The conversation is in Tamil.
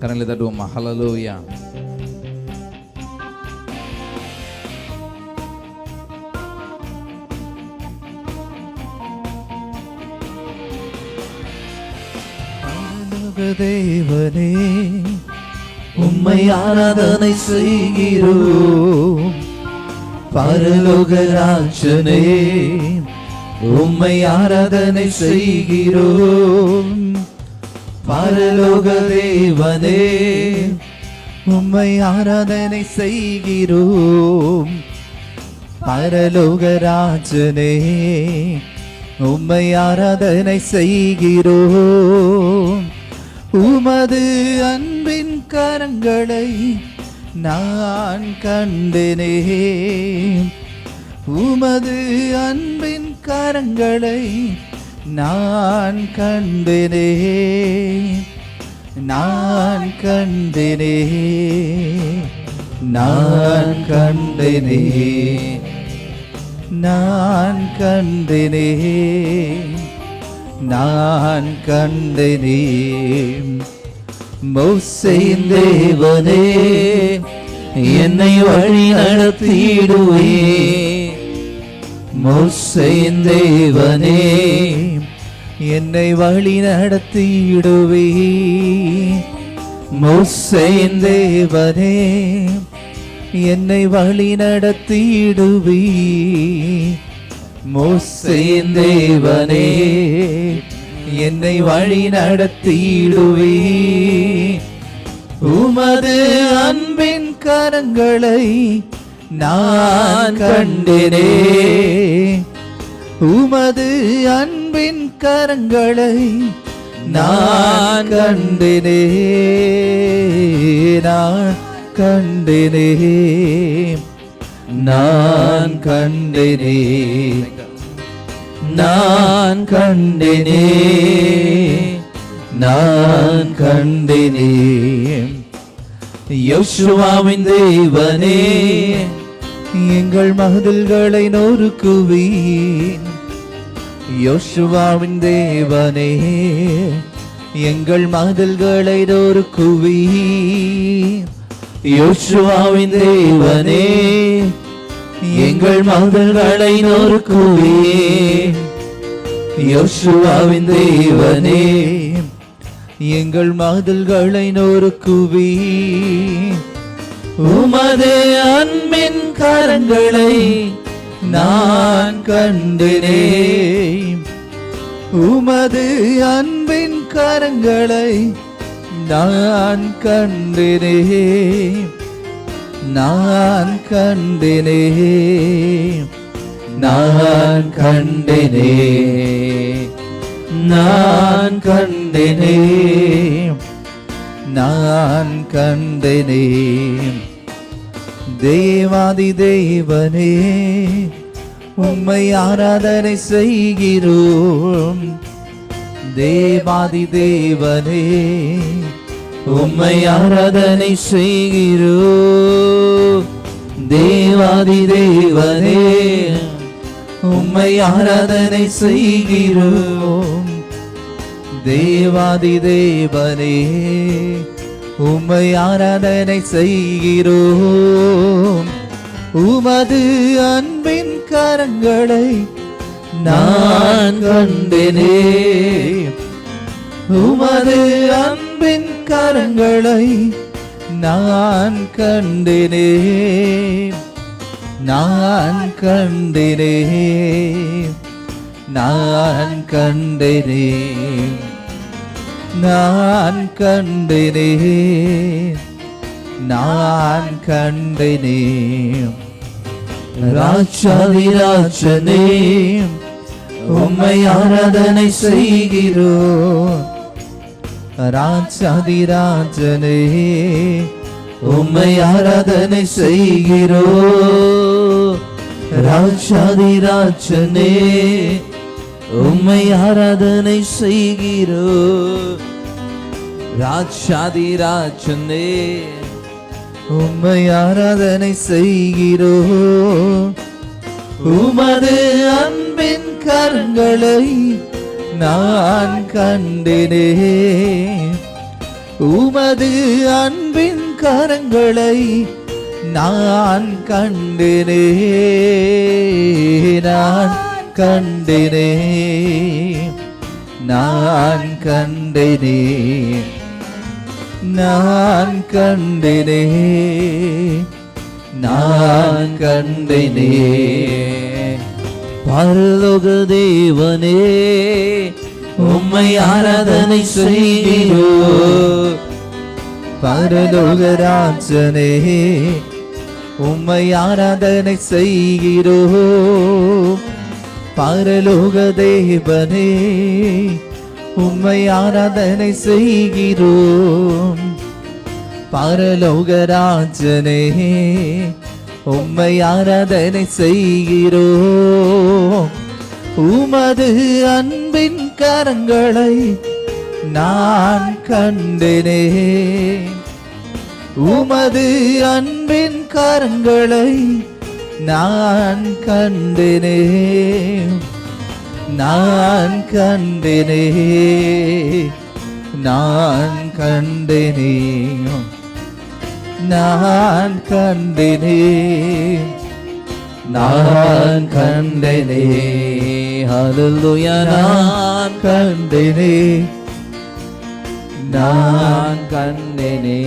கரங்களை தட்டுவோமா? ஹல்லேலூயா. தேவனே உம்மை ஆராதனை செய்கிறோம். பரலோக ராஜனே உம்மை ஆராதனை செய்கிறோம். பரலோக தேவனே உம்மை ஆராதனை செய்கிறோம். பரலோக ராஜனே உம்மை ஆராதனை செய்கிறோம். உமது அன்பின் கரங்களை நான் கண்டேனே. உமது அன்பின் கரங்களை நான் கண்டேனே. நான் கண்டேனே. நான் கண்டேனே. நான் கண்டேனே. நான் கண்டேனே. மோசேயின் தேவனே என்னை வழி நடத்திடுவே. மோசேயின் தேவனே என்னை வழி நடத்திடுவே. மோசேயின் தேவனே என்னை வழி நடத்திடுவே. மோசேயின் தேவனே என்னை வழி நடத்திடுவே. உமது அன்பின் கரங்களை நான் கண்டேனே. உமது அன்பின் கரங்களை நான் கண்டேனே. நான் கண்டேனே. நான் கண்டேனே. நான் கண்டேனே. நான் கண்டேனே. யோசுவாவின் தேவனே எங்கள் மதில்களை நொறுக்குவீர். யோசுவாவின் தேவனே எங்கள் மதில்களை நொறுக்குவீர். யோசுவாவின் தேவனே எங்கள் மதில்களை நொறுக்குவீர். யோசுவாவின் தேவனே எங்கள் மதில்களை நொறுக்குவீர். உமது அன்பின் கரங்களை நான் கண்டேனே. உமது அன்பின் கரங்களை நான் கண்டேனே. நான் கண்டேனே. நான் கண்டேனே. நான் கண்டேனே. நான் கண்டேனே. தேவாதி தேவனே உம்மை ஆராதனை செய்கிறோம். தேவாதி தேவனே உம்மை ஆராதனை செய்கிறோம். தேவாதி தேவனே உம்மை ஆராதனை செய்கிறோம். தேவாதி தேவனே உம்மை ஆராதனை செய்கிறோம். உமது அன்பின் கரங்களை நான் கண்டேனே. உமது அன்பின் கரங்களை நான் கண்டேனே. நான் கண்டேனே. நான் கண்டேனே. நான் கண்டேனே. நான் கண்டேனே. ராஜாதி ராஜனே உம்மை ஆராதனை செய்கிறோம். ராஜாதி ராஜனே உம்மை ஆராதனை செய்கிறோம். ராஜாதி ராஜனே உம்மை ஆராதனை செய்கிறோம். ராஜாதி ராஜனே உம்மை ஆராதனை செய்கிறோம். உமது அன்பின் கரங்களை நான் கண்டேனே. உமது அன்பின் கரங்களை நான் கண்டேனே. நான் கண்டேனே. நான் கண்டேனே. நான் கண்டேனே. நான் கண்டேனே. பரலோக தேவனே உம்மை ஆராதனை செய்கிறோம். பரலோக ராஜனே உம்மை ஆராதனை செய்கிறோம். பரலோக தேவனே உம்மை ஆராதனை செய்கிறோம். பரலோக ராஜனே உம்மை ஆராதனை செய்கிறோம். உமது அன்பின் கரங்களை நான் கண்டேனே. உமது அன்பின் கரங்களை நான் கண்டேனே. நான் கண்டேனே. நான் கண்டேனே. நான் கண்டேனே. நான் கண்டேனே. ஹல்லேலூயா. நான் கண்டேனே. நான் கண்டேனே.